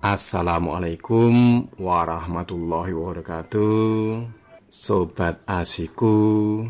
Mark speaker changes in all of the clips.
Speaker 1: Assalamualaikum warahmatullahi wabarakatuh. Sobat Asiku,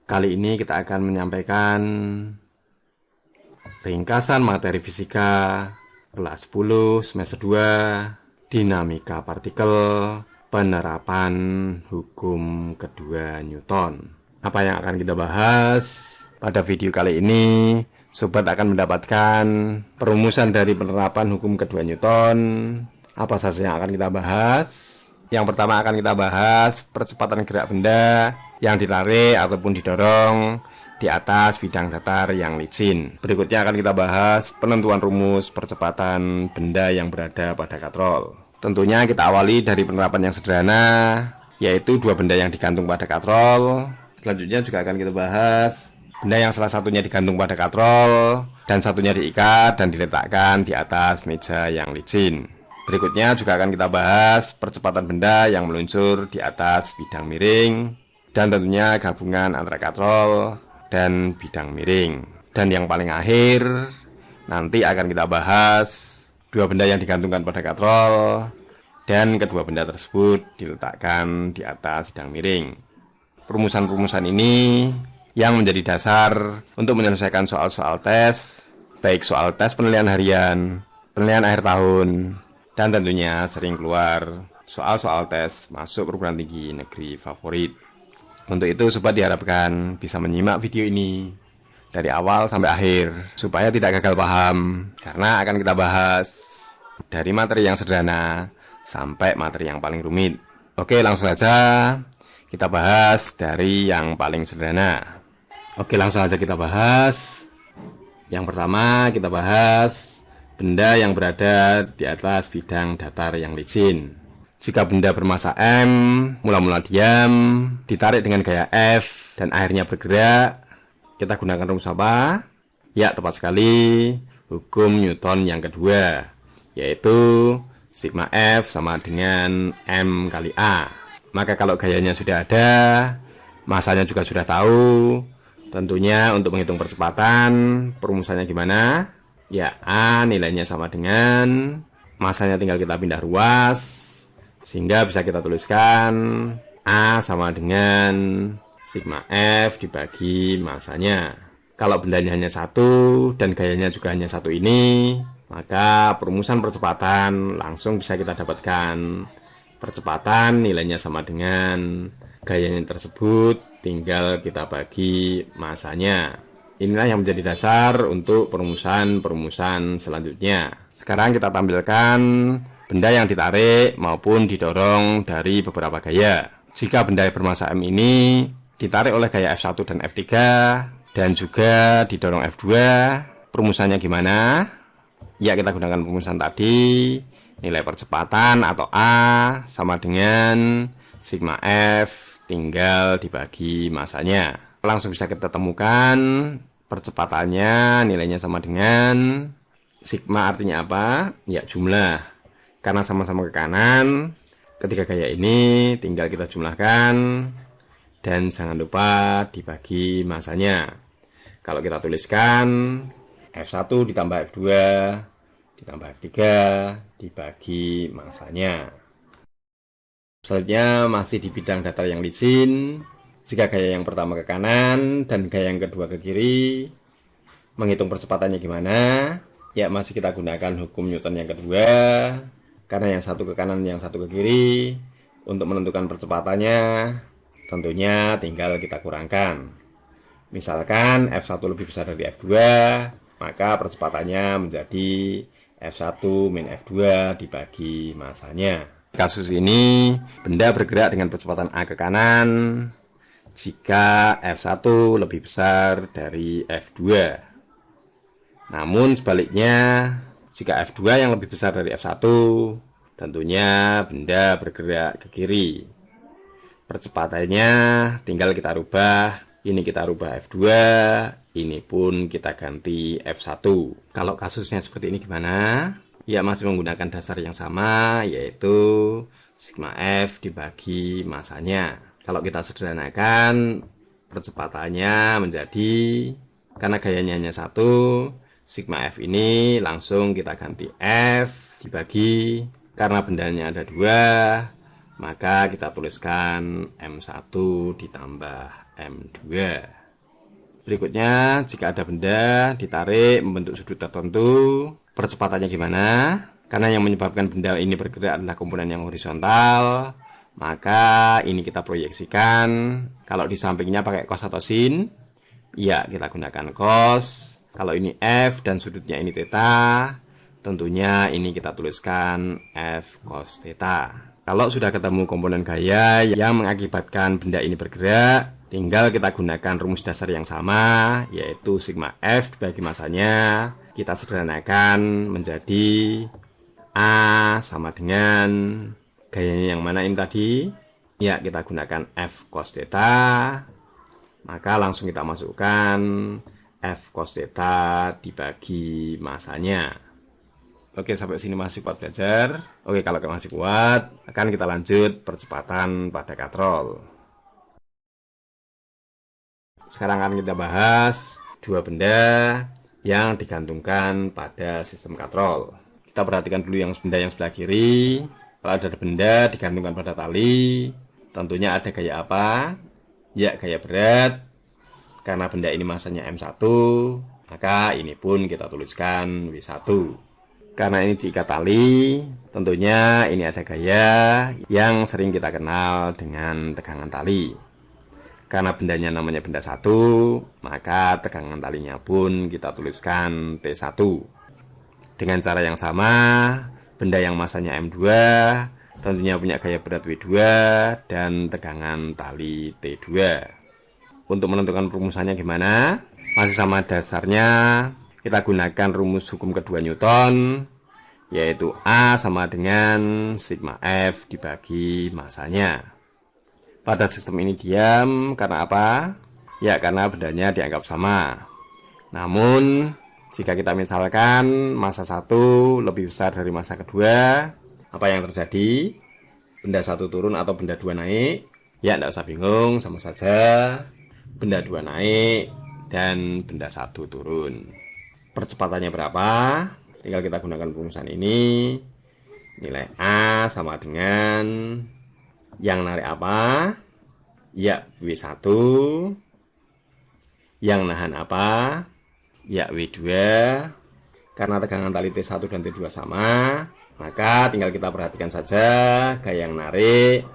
Speaker 1: kali ini kita akan menyampaikan ringkasan materi fisika kelas 10 semester 2, dinamika partikel, penerapan hukum kedua Newton. Apa yang akan kita bahas pada video kali ini? Sobat akan mendapatkan perumusan dari penerapan hukum kedua Newton. Apa saja yang akan kita bahas? Yang pertama akan kita bahas percepatan gerak benda yang ditarik ataupun didorong di atas bidang datar yang licin. Berikutnya akan kita bahas penentuan rumus percepatan benda yang berada pada katrol. Tentunya kita awali dari penerapan yang sederhana, yaitu dua benda yang digantung pada katrol. Selanjutnya juga akan kita bahas benda yang salah satunya digantung pada katrol dan satunya diikat dan diletakkan di atas meja yang licin. Berikutnya juga akan kita bahas percepatan benda yang meluncur di atas bidang miring dan tentunya gabungan antara katrol dan bidang miring. Dan yang paling akhir nanti akan kita bahas dua benda yang digantungkan pada katrol dan kedua benda tersebut diletakkan di atas bidang miring. Perumusan-perumusan ini yang menjadi dasar untuk menyelesaikan soal-soal tes, baik soal tes penilaian harian, penilaian akhir tahun, dan tentunya sering keluar soal-soal tes masuk perguruan tinggi negeri favorit. Untuk itu sobat diharapkan bisa menyimak video ini dari awal sampai akhir supaya tidak gagal paham, karena akan kita bahas dari materi yang sederhana sampai materi yang paling rumit. Oke, langsung saja kita bahas dari yang paling sederhana. Oke, langsung aja kita bahas. Yang pertama kita bahas benda yang berada di atas bidang datar yang licin. Jika benda bermassa M, mula-mula diam, ditarik dengan gaya F, dan akhirnya bergerak, kita gunakan rumus apa? Ya, tepat sekali, hukum Newton yang kedua, yaitu sigma F sama dengan M kali A. Maka kalau gayanya sudah ada, masanya juga sudah tahu, tentunya untuk menghitung percepatan, perumusannya gimana? Ya, A nilainya sama dengan, masanya tinggal kita pindah ruas, sehingga bisa kita tuliskan A sama dengan sigma F dibagi masanya. Kalau bendanya hanya satu dan gayanya juga hanya satu ini, maka perumusan percepatan langsung bisa kita dapatkan. Percepatan nilainya sama dengan gayanya tersebut, tinggal kita bagi masanya. Inilah yang menjadi dasar untuk perumusan-perumusan selanjutnya. Sekarang kita tampilkan benda yang ditarik maupun didorong dari beberapa gaya. Jika benda bermassa M ini ditarik oleh gaya F1 dan F3 dan juga didorong F2, perumusannya gimana? Ya, kita gunakan perumusan tadi. Nilai percepatan atau A sama dengan sigma F tinggal dibagi masanya. Langsung bisa kita temukan percepatannya nilainya sama dengan sigma, artinya apa? Ya, jumlah. Karena sama-sama ke kanan, ketiga gaya ini tinggal kita jumlahkan dan jangan lupa dibagi masanya. Kalau kita tuliskan F1 ditambah F2 ditambah F3 dibagi masanya. Selanjutnya masih di bidang datar yang licin. Jika gaya yang pertama ke kanan dan gaya yang kedua ke kiri, menghitung percepatannya gimana? Ya, masih kita gunakan hukum Newton yang kedua, karena yang satu ke kanan yang satu ke kiri. Untuk menentukan percepatannya tentunya tinggal kita kurangkan. Misalkan F1 lebih besar dari F2, maka percepatannya menjadi F1 min F2 dibagi masanya. Kasus ini, benda bergerak dengan percepatan A ke kanan jika F1 lebih besar dari F2. Namun sebaliknya, jika F2 yang lebih besar dari F1, tentunya benda bergerak ke kiri. Percepatannya tinggal kita rubah. Ini kita rubah F2, ini pun kita ganti F1. Kalau kasusnya seperti ini gimana? Ya, masih menggunakan dasar yang sama, yaitu sigma F dibagi masanya. Kalau kita sederhanakan, percepatannya menjadi, karena gayanya hanya satu, sigma F ini langsung kita ganti F dibagi, karena bendanya ada 2, maka kita tuliskan M1 ditambah M2. Berikutnya, jika ada benda ditarik membentuk sudut tertentu, percepatannya gimana? Karena yang menyebabkan benda ini bergerak adalah komponen yang horizontal, maka ini kita proyeksikan. Kalau di sampingnya pakai cos atau sin, ya kita gunakan cos. Kalau ini F dan sudutnya ini theta, tentunya ini kita tuliskan F cos theta. Kalau sudah ketemu komponen gaya yang mengakibatkan benda ini bergerak, tinggal kita gunakan rumus dasar yang sama, yaitu sigma F dibagi masanya. Kita sederhanakan menjadi A sama dengan gayanya yang mana ini tadi? Ya, kita gunakan F cos theta. Maka langsung kita masukkan F cos theta dibagi masanya. Oke, sampai sini masih kuat belajar. Oke, kalau masih kuat, akan kita lanjut percepatan pada katrol. Sekarang akan kita bahas 2 benda yang digantungkan pada sistem katrol. Kita perhatikan dulu yang benda yang sebelah kiri. Kalau ada benda digantungkan pada tali, tentunya ada gaya apa? Ya, gaya berat. Karena benda ini masanya M1, maka ini pun kita tuliskan W1. Karena ini diikat tali, tentunya ini ada gaya yang sering kita kenal dengan tegangan tali. Karena bendanya namanya benda 1, maka tegangan talinya pun kita tuliskan T1. Dengan cara yang sama, benda yang masanya M2 tentunya punya gaya berat W2 dan tegangan tali T2. Untuk menentukan rumusannya gimana? Masih sama dasarnya, kita gunakan rumus hukum kedua Newton, yaitu A sama dengan sigma F dibagi masanya. Pada sistem ini diam, karena apa? Ya, karena bendanya dianggap sama. Namun, jika kita misalkan massa 1 lebih besar dari massa kedua, apa yang terjadi? Benda 1 turun atau benda 2 naik? Ya, tidak usah bingung, sama saja. Benda 2 naik dan benda 1 turun. Percepatannya berapa? Tinggal kita gunakan rumusan ini. Nilai A sama dengan yang narik apa? Ya, W1. Yang nahan apa? Ya, W2. Karena tegangan tali T1 dan T2 sama, maka tinggal kita perhatikan saja gaya yang narik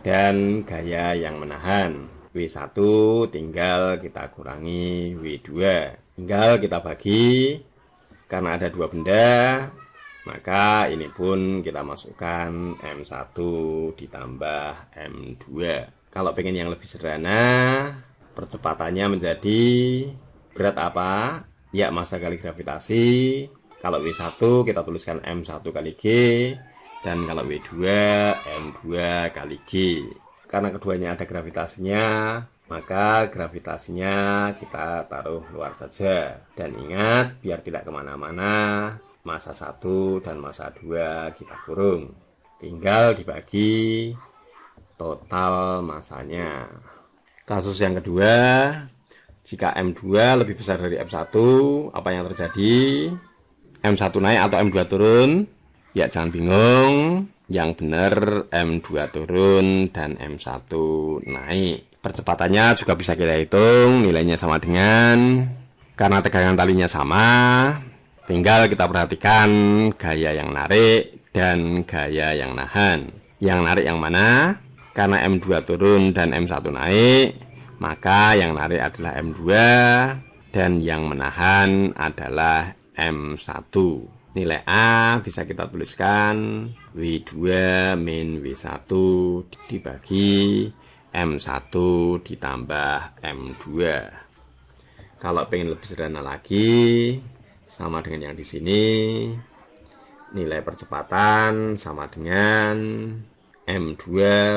Speaker 1: dan gaya yang menahan. W1 tinggal kita kurangi W2. Tinggal kita bagi, karena ada 2 benda, maka ini pun kita masukkan M1 ditambah M2. Kalau pengen yang lebih sederhana, percepatannya menjadi berat apa? Ya, massa kali gravitasi. Kalau W1 kita tuliskan M1 kali G, dan kalau W2 M2 kali G. Karena keduanya ada gravitasinya, maka gravitasinya kita taruh luar saja. Dan ingat, biar tidak kemana-mana, massa 1 dan massa 2 kita kurung. Tinggal dibagi total massanya. Kasus yang kedua, jika M2 lebih besar dari M1, apa yang terjadi? M1 naik atau M2 turun? Ya, jangan bingung. Yang benar M2 turun dan M1 naik. Percepatannya juga bisa kita hitung, nilainya sama dengan, karena tegangan talinya sama, tinggal kita perhatikan gaya yang narik dan gaya yang nahan. Yang narik yang mana? Karena M2 turun dan M1 naik, maka yang narik adalah M2 dan yang menahan adalah M1. Nilai A bisa kita tuliskan W2 min W1 dibagi M1 ditambah M2. Kalau pengen lebih sederhana lagi, sama dengan yang di sini, nilai percepatan sama dengan M2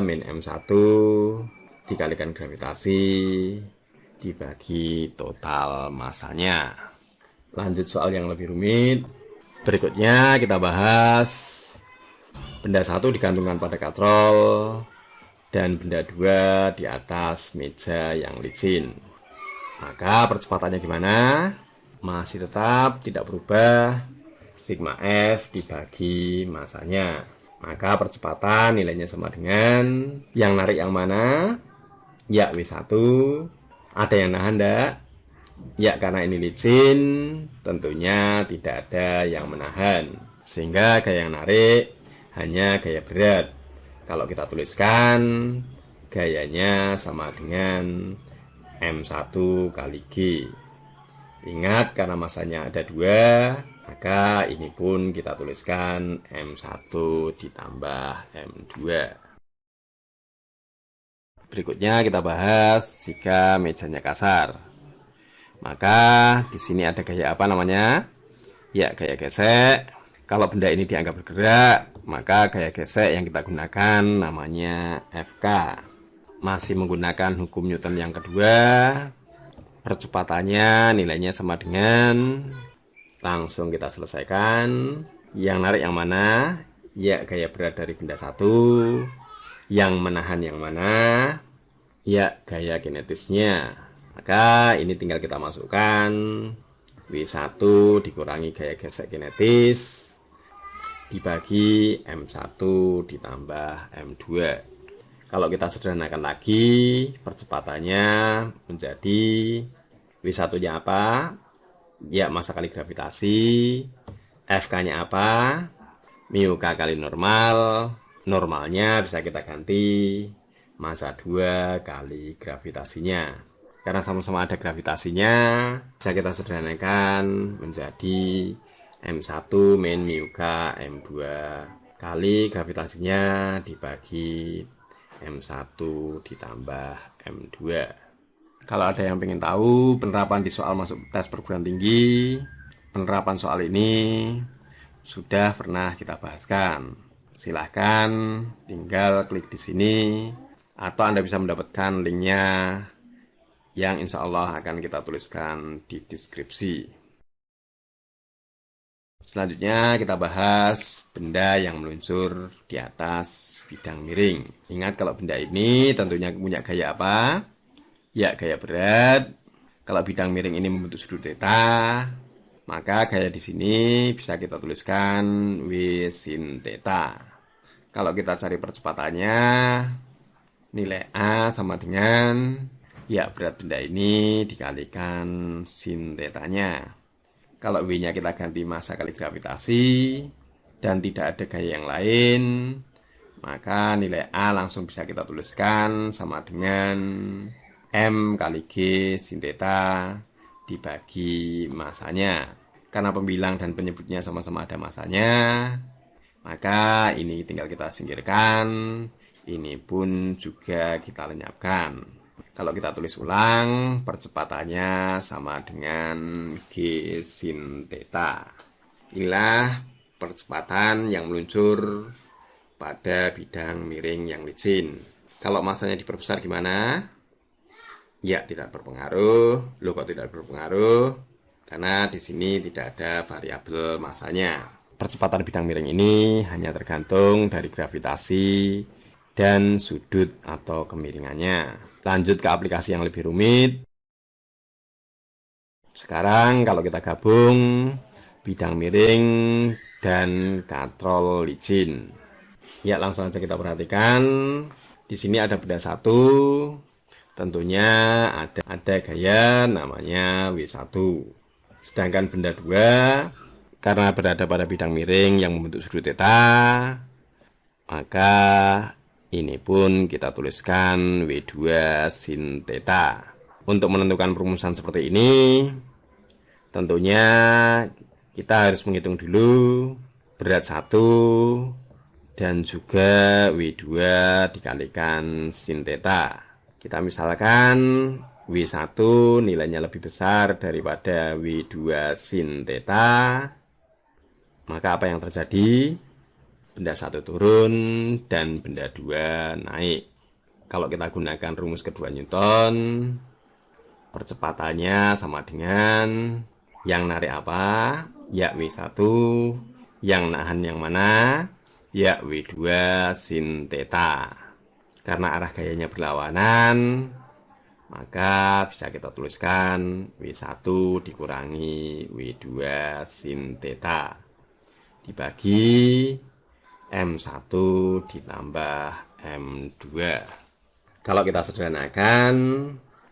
Speaker 1: min M1 dikalikan gravitasi dibagi total massanya. Lanjut soal yang lebih rumit. Berikutnya kita bahas benda 1 digantungkan pada katrol dan benda 2 di atas meja yang licin. Maka percepatannya gimana? Masih tetap tidak berubah, sigma F dibagi masanya. Maka percepatan nilainya sama dengan yang narik yang mana? Ya W1. Ada yang nahan enggak? Ya, karena ini licin, tentunya tidak ada yang menahan. Sehingga gaya yang narik hanya gaya berat. Kalau kita tuliskan, gayanya sama dengan M1 kali G. Ingat, karena masanya ada 2, maka ini pun kita tuliskan M1 ditambah M2. Berikutnya kita bahas jika mejanya kasar. Maka di sini ada gaya apa namanya? Ya, gaya gesek. Kalau benda ini dianggap bergerak, maka gaya gesek yang kita gunakan namanya FK. Masih menggunakan hukum Newton yang kedua. Percepatannya nilainya sama dengan, langsung kita selesaikan. Yang narik yang mana? Ya, gaya berat dari benda satu. Yang menahan yang mana? Ya, gaya kinetisnya. Maka ini tinggal kita masukkan W1 dikurangi gaya gesek kinetis dibagi M1 ditambah M2. Kalau kita sederhanakan lagi, percepatannya menjadi W1-nya apa? Ya, massa kali gravitasi. FK-nya apa? Mu K kali normal. Normalnya bisa kita ganti massa 2 kali gravitasinya. Karena sama-sama ada gravitasinya, bisa kita sederhanakan menjadi M1 min mu K M2 kali gravitasinya dibagi M1 ditambah M2. Kalau ada yang ingin tahu penerapan di soal masuk tes perguruan tinggi, penerapan soal ini sudah pernah kita bahaskan. Silahkan tinggal klik di sini, atau Anda bisa mendapatkan linknya yang insya Allah akan kita tuliskan di deskripsi. Selanjutnya kita bahas benda yang meluncur di atas bidang miring. Ingat, kalau benda ini tentunya punya gaya apa? Ya, gaya berat. Kalau bidang miring ini membentuk sudut theta, maka gaya di sini bisa kita tuliskan W sin theta. Kalau kita cari percepatannya, nilai A sama dengan, ya, berat benda ini dikalikan sin theta-nya. Kalau W-nya kita ganti massa kali gravitasi dan tidak ada gaya yang lain, maka nilai A langsung bisa kita tuliskan sama dengan M kali G sin theta dibagi massanya. Karena pembilang dan penyebutnya sama-sama ada massanya, maka ini tinggal kita singkirkan. Ini pun juga kita lenyapkan. Kalau kita tulis ulang, percepatannya sama dengan G sin theta. Inilah percepatan yang meluncur pada bidang miring yang licin. Kalau massanya diperbesar gimana? Ya, tidak berpengaruh. Loh, kok tidak berpengaruh? Karena di sini tidak ada variabel massanya. Percepatan bidang miring ini hanya tergantung dari gravitasi dan sudut atau kemiringannya. Lanjut ke aplikasi yang lebih rumit. Sekarang kalau kita gabung bidang miring dan katrol licin. Ya, langsung aja kita perhatikan. Di sini ada benda satu. Tentunya ada gaya namanya W1. Sedangkan benda 2, karena berada pada bidang miring yang membentuk sudut theta, maka ini pun kita tuliskan W2 sin theta. Untuk menentukan perumusan seperti ini, tentunya kita harus menghitung dulu berat 1 dan juga W2 dikalikan sin theta. Kita misalkan W1 nilainya lebih besar daripada W2 sin theta, maka apa yang terjadi? Benda 1 turun dan benda 2 naik. Kalau kita gunakan rumus kedua Newton, percepatannya sama dengan yang narik apa? Ya, W1. Yang nahan yang mana? Ya, W2 sin theta. Karena arah gayanya berlawanan, maka bisa kita tuliskan W1 dikurangi W2 sin theta. dibagi M1 ditambah M2. Kalau kita sederhanakan,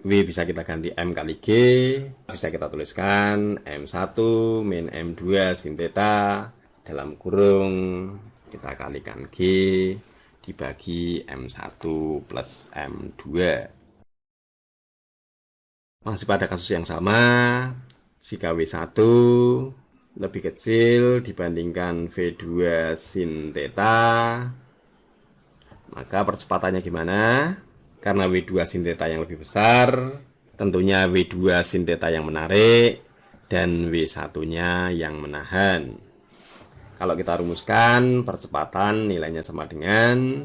Speaker 1: W bisa kita ganti M kali G, bisa kita tuliskan M1 min M2 sin theta dalam kurung kita kalikan G dibagi M1 plus M2. Masih pada kasus yang sama, jika W1 lebih kecil dibandingkan V2 sin theta, maka percepatannya gimana? Karena W2 sin theta yang lebih besar, tentunya W2 sin theta yang menarik dan W1-nya yang menahan. Kalau kita rumuskan, percepatan nilainya sama dengan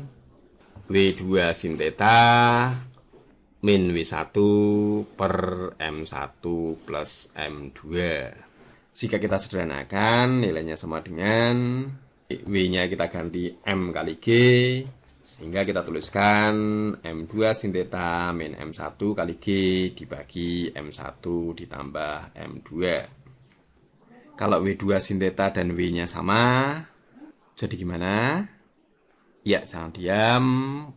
Speaker 1: W2 sin theta min W1 per M1 plus M2. Jika kita sederhanakan, nilainya sama dengan W-nya kita ganti M kali G, sehingga kita tuliskan M2 sin theta min M1 kali G dibagi M1 ditambah M2. Kalau W2 sin theta dan W-nya sama, jadi gimana? Ya, jangan diam,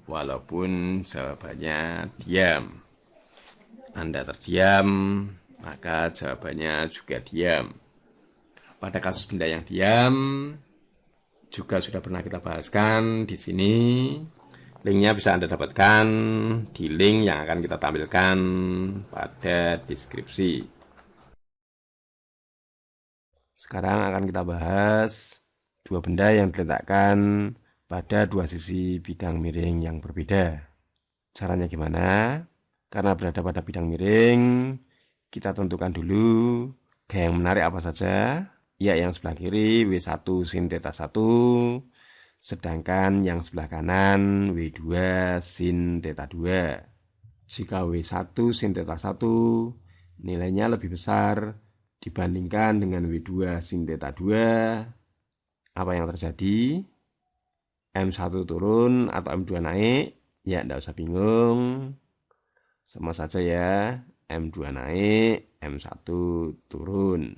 Speaker 1: walaupun jawabannya diam. Anda terdiam, maka jawabannya juga diam. Pada kasus benda yang diam, juga sudah pernah kita bahaskan di sini. Linknya bisa Anda dapatkan di link yang akan kita tampilkan pada deskripsi. Sekarang akan kita bahas dua benda yang diletakkan pada dua sisi bidang miring yang berbeda. Caranya gimana? Karena berada pada bidang miring, kita tentukan dulu gaya yang menarik apa saja. Ya, yang sebelah kiri W1 sin theta 1, sedangkan yang sebelah kanan W2 sin theta 2. Jika W1 sin theta 1 nilainya lebih besar dibandingkan dengan W2 sin theta 2, apa yang terjadi? M1 turun atau M2 naik? Ya, tidak usah bingung. Sama saja ya, M2 naik, M1 turun.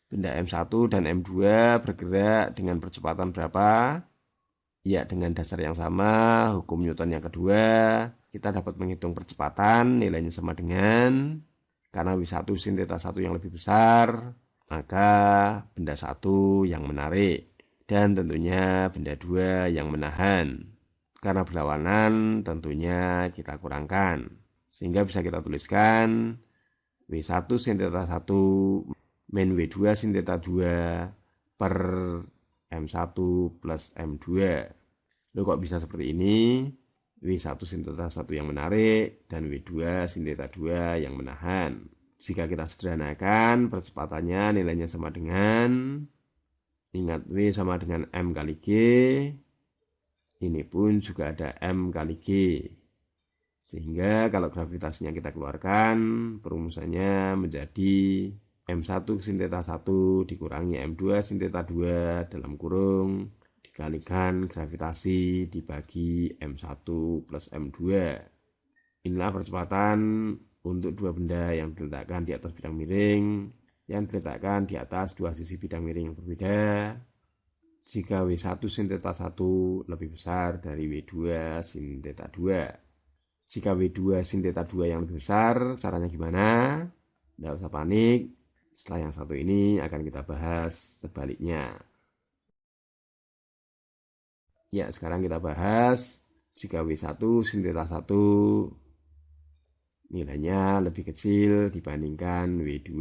Speaker 1: Benda M1 dan M2 bergerak dengan percepatan berapa? Ya, dengan dasar yang sama, hukum Newton yang kedua, kita dapat menghitung percepatan, nilainya sama dengan, karena W1 sin theta 1 yang lebih besar, maka benda 1 yang menarik. Dan tentunya benda 2 yang menahan. Karena berlawanan tentunya kita kurangkan. Sehingga bisa kita tuliskan W1 sin theta 1 min W2 sin theta 2 per M1 plus M2. Loh, kok bisa seperti ini? W1 sin theta 1 yang menarik dan W2 sin theta 2 yang menahan. Jika kita sederhanakan, percepatannya nilainya sama dengan, ingat W sama dengan M kali G, ini pun juga ada M kali G. Sehingga kalau gravitasinya kita keluarkan, perumusannya menjadi M1 sin theta 1 dikurangi M2 sin theta 2 dalam kurung, dikalikan gravitasi dibagi M1 plus M2. Inilah percepatan untuk dua benda yang diletakkan di atas bidang miring, yang diletakkan di atas dua sisi bidang miring yang berbeda, jika W1 sin theta 1 lebih besar dari W2 sin theta 2. Jika W2 sin theta 2 yang lebih besar, caranya gimana? Tidak usah panik, setelah yang satu ini akan kita bahas sebaliknya. Ya, sekarang kita bahas jika W1 sin theta 1 nilainya lebih kecil dibandingkan W2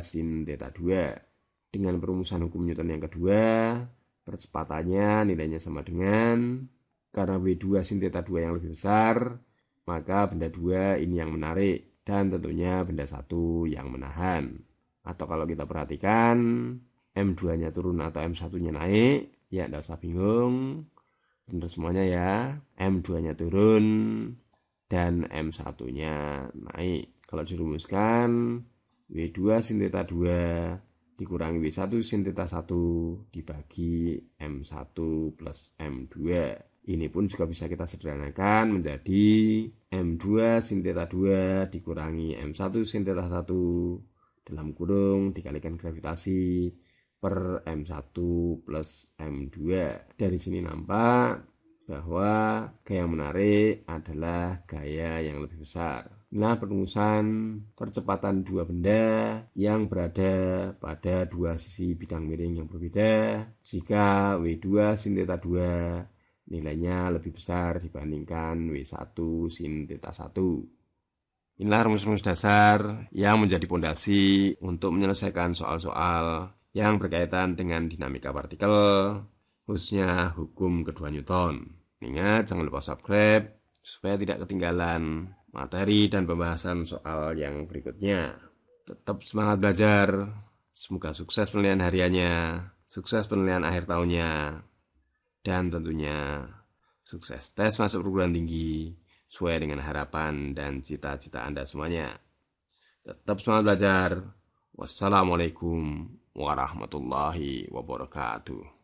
Speaker 1: sin theta 2. Dengan perumusan hukum Newton yang kedua, percepatannya nilainya sama dengan, karena W2 sin theta 2 yang lebih besar, maka benda 2 ini yang menarik, dan tentunya benda 1 yang menahan. Atau kalau kita perhatikan, M2-nya turun atau M1-nya naik, ya tidak usah bingung, benar semuanya ya, M2-nya turun, dan M1-nya naik. Kalau dirumuskan, W2 sin theta 2 dikurangi W1 sin theta 1 dibagi M1 plus M2. Ini pun juga bisa kita sederhanakan menjadi M2 sin theta 2 dikurangi M1 sin theta 1 dalam kurung dikalikan gravitasi per M1 plus M2. Dari sini nampak bahwa gaya menarik adalah gaya yang lebih besar. Inilah perumusan percepatan dua benda yang berada pada dua sisi bidang miring yang berbeda jika W2 sin theta 2 nilainya lebih besar dibandingkan W1 sin theta 1. Inilah rumus-rumus dasar yang menjadi pondasi untuk menyelesaikan soal-soal yang berkaitan dengan dinamika partikel, khususnya hukum kedua Newton. Ingat, jangan lupa subscribe supaya tidak ketinggalan materi dan pembahasan soal yang berikutnya. Tetap semangat belajar. Semoga sukses penilaian hariannya, sukses penilaian akhir tahunnya, dan tentunya sukses tes masuk perguruan tinggi sesuai dengan harapan dan cita-cita Anda semuanya. Tetap semangat belajar. Wassalamualaikum warahmatullahi wabarakatuh.